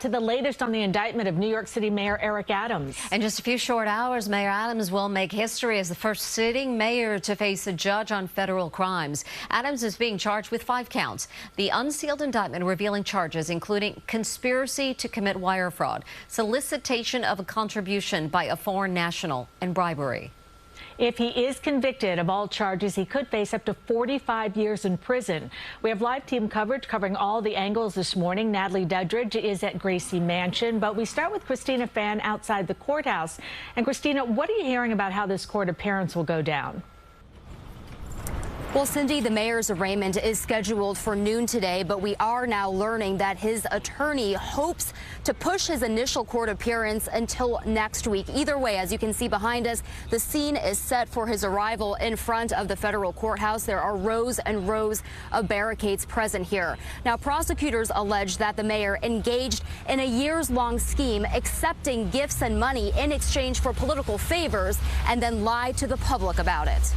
To the latest on the indictment of New York City Mayor Eric Adams. In just a few short hours, Mayor Adams will make history as the first sitting mayor to face a judge on federal crimes. Adams is being charged with 5 counts. The unsealed indictment revealing charges including conspiracy to commit wire fraud, solicitation of a contribution by a foreign national, and bribery. If he is convicted of all charges, he could face up to 45 years in prison. We have live team coverage covering all the angles this morning. Natalie Duddridge is at Gracie Mansion, but we start with Christina Fan outside the courthouse. And Christina, what are you hearing about how this court appearance will go down? Well, Cindy, the mayor's arraignment is scheduled for noon today, but we are now learning that his attorney hopes to push his initial court appearance until next week. Either way, as you can see behind us, the scene is set for his arrival in front of the federal courthouse. There are rows and rows of barricades present here. Now, prosecutors allege that the mayor engaged in a years-long scheme, accepting gifts and money in exchange for political favors, and then lied to the public about it.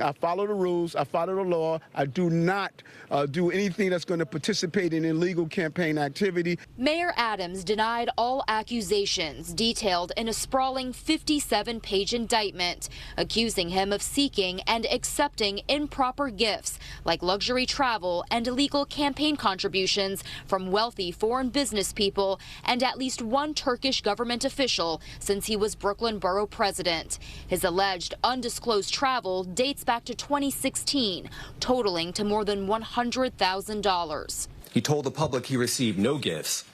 I follow the rules. I follow the law. I do not do anything that's going to participate in illegal campaign activity. Mayor Adams denied all accusations detailed in a sprawling 57-page indictment, accusing him of seeking and accepting improper gifts like luxury travel and illegal campaign contributions from wealthy foreign business people and at least one Turkish government official since he was Brooklyn Borough president. His alleged undisclosed travel dates back to 2016, totaling to more than $100,000. He told the public he received no gifts,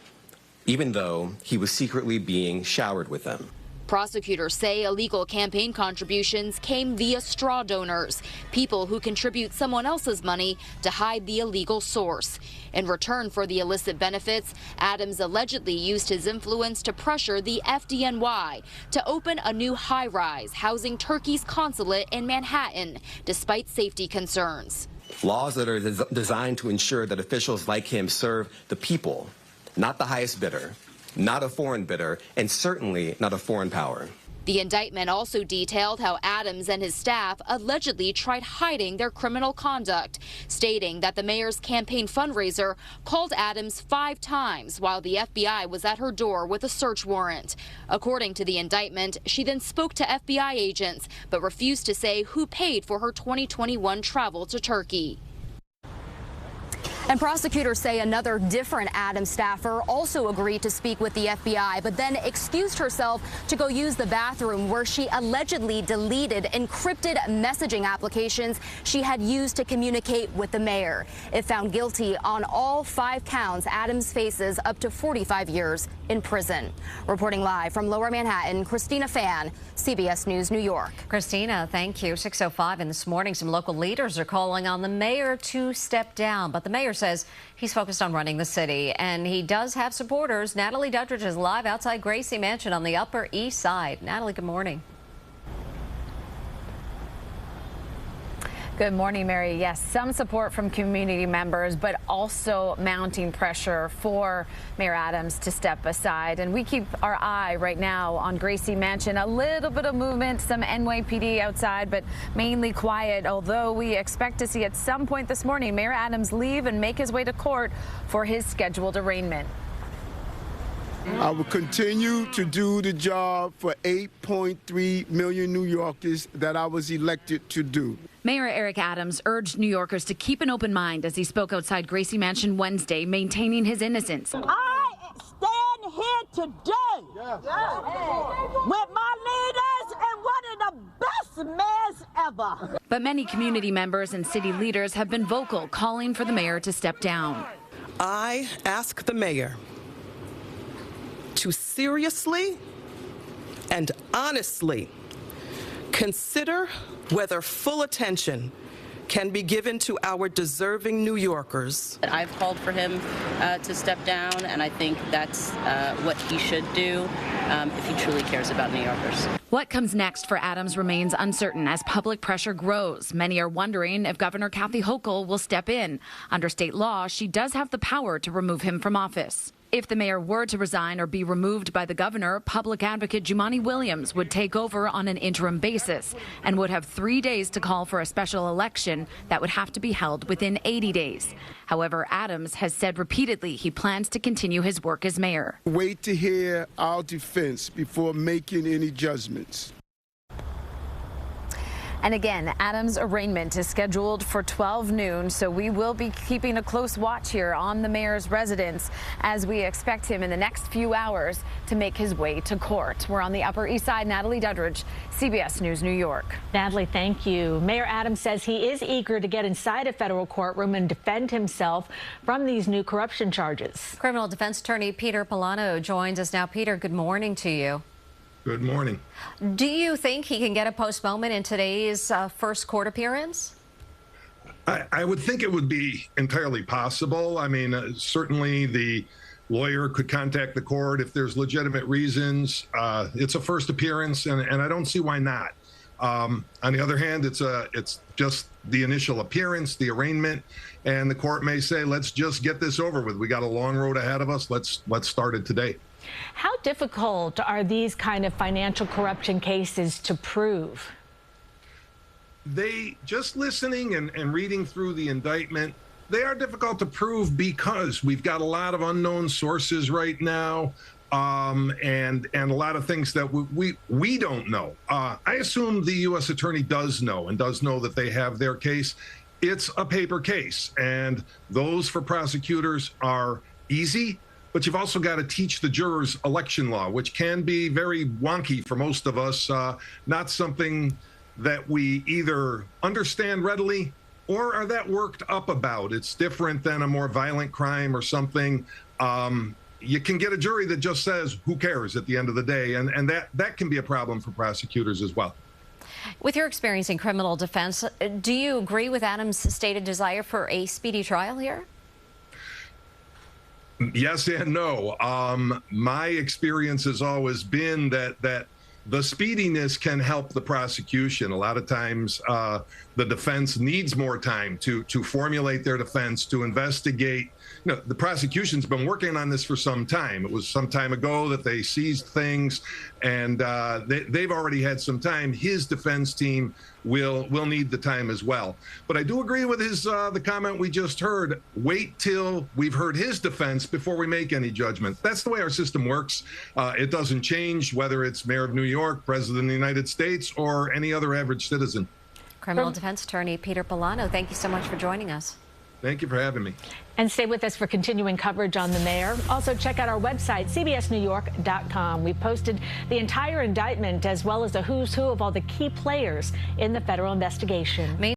even though he was secretly being showered with them. Prosecutors say illegal campaign contributions came via straw donors, people who contribute someone else's money to hide the illegal source. In return for the illicit benefits, Adams allegedly used his influence to pressure the FDNY to open a new high-rise housing Turkey's consulate in Manhattan, despite safety concerns. Laws that are designed to ensure that officials like him serve the people, not the highest bidder, not a foreign bidder, and certainly not a foreign power. The indictment also detailed how Adams and his staff allegedly tried hiding their criminal conduct, stating that the mayor's campaign fundraiser called Adams 5 times while the FBI was at her door with a search warrant. According to the indictment, she then spoke to FBI agents, but refused to say who paid for her 2021 travel to Turkey. And prosecutors say another different Adams staffer also agreed to speak with the FBI, but then excused herself to go use the bathroom where she allegedly deleted encrypted messaging applications she had used to communicate with the mayor. If found guilty on all 5 counts, Adams faces up to 45 years in prison. Reporting live from Lower Manhattan, Christina Fan, CBS News, New York. Christina, thank you. 6:05, and this morning some local leaders are calling on the mayor to step down, but the mayor says he's focused on running the city, and he does have supporters. Natalie Duddridge is live outside Gracie Mansion on the Upper East Side. Natalie, good morning. Good morning, Mary. Yes, some support from community members, but also mounting pressure for Mayor Adams to step aside. And we keep our eye right now on Gracie Mansion. A little bit of movement, some NYPD outside, but mainly quiet, although we expect to see at some point this morning Mayor Adams leave and make his way to court for his scheduled arraignment. I will continue to do the job for 8.3 million New Yorkers that I was elected to do. Mayor Eric Adams urged New Yorkers to keep an open mind as he spoke outside Gracie Mansion Wednesday, maintaining his innocence. I stand here today with my leaders and one of the best mayors ever. But many community members and city leaders have been vocal, calling for the mayor to step down. I ask the mayor to seriously and honestly consider whether full attention can be given to our deserving New Yorkers. I've called for him to step down, and I think that's what he should do if he truly cares about New Yorkers. What comes next for Adams remains uncertain as public pressure grows. Many are wondering if Governor Kathy Hochul will step in. Under state law, she does have the power to remove him from office. If the mayor were to resign or be removed by the governor, public advocate Jumaane Williams would take over on an interim basis and would have 3 days to call for a special election that would have to be held within 80 days. However, Adams has said repeatedly he plans to continue his work as mayor. Wait to hear our defense before making any judgments. And again, Adams' arraignment is scheduled for 12 noon, so we will be keeping a close watch here on the mayor's residence as we expect him in the next few hours to make his way to court. We're on the Upper East Side. Natalie Duddridge, CBS News, New York. Natalie, thank you. Mayor Adams says he is eager to get inside a federal courtroom and defend himself from these new corruption charges. Criminal defense attorney Peter Polano joins us now. Peter, good morning to you. Good morning. Do you think he can get a postponement in today's first court appearance? I would think it would be entirely possible. I mean, certainly the lawyer could contact the court if there's legitimate reasons. It's a first appearance, and I don't see why not. On the other hand, it's just the initial appearance, the arraignment, and the court may say, let's just get this over with. We got a long road ahead of us. Let's start it today. How difficult are these kind of financial corruption cases to prove? Just listening and reading through the indictment, they are difficult to prove because we've got a lot of unknown sources right now, and a lot of things that we don't know. I assume the U.S. attorney does know that they have their case. It's a paper case, and those for prosecutors are easy. But you've also got to teach the jurors election law, which can be very wonky for most of us, not something that we either understand readily or are that worked up about. It's different than a more violent crime or something. You can get a jury that just says, who cares at the end of the day? And that can be a problem for prosecutors as well. With your experience in criminal defense, do you agree with Adams' stated desire for a speedy trial here? Yes and no. My experience has always been that the speediness can help the prosecution. A lot of times the defense needs more time to formulate their defense, to investigate. You know, the prosecution's been working on this for some time. It was some time ago that they seized things, and they've already had some time. His defense team will need the time as well. But I do agree with the comment we just heard. Wait till we've heard his defense before we make any judgment. That's the way our system works. It doesn't change whether it's Mayor of New York, President of the United States, or any other average citizen. Criminal defense attorney Peter Polano, thank you so much for joining us. Thank you for having me. And stay with us for continuing coverage on the mayor. Also, check out our website, cbsnewyork.com. We posted the entire indictment as well as a who's who of all the key players in the federal investigation.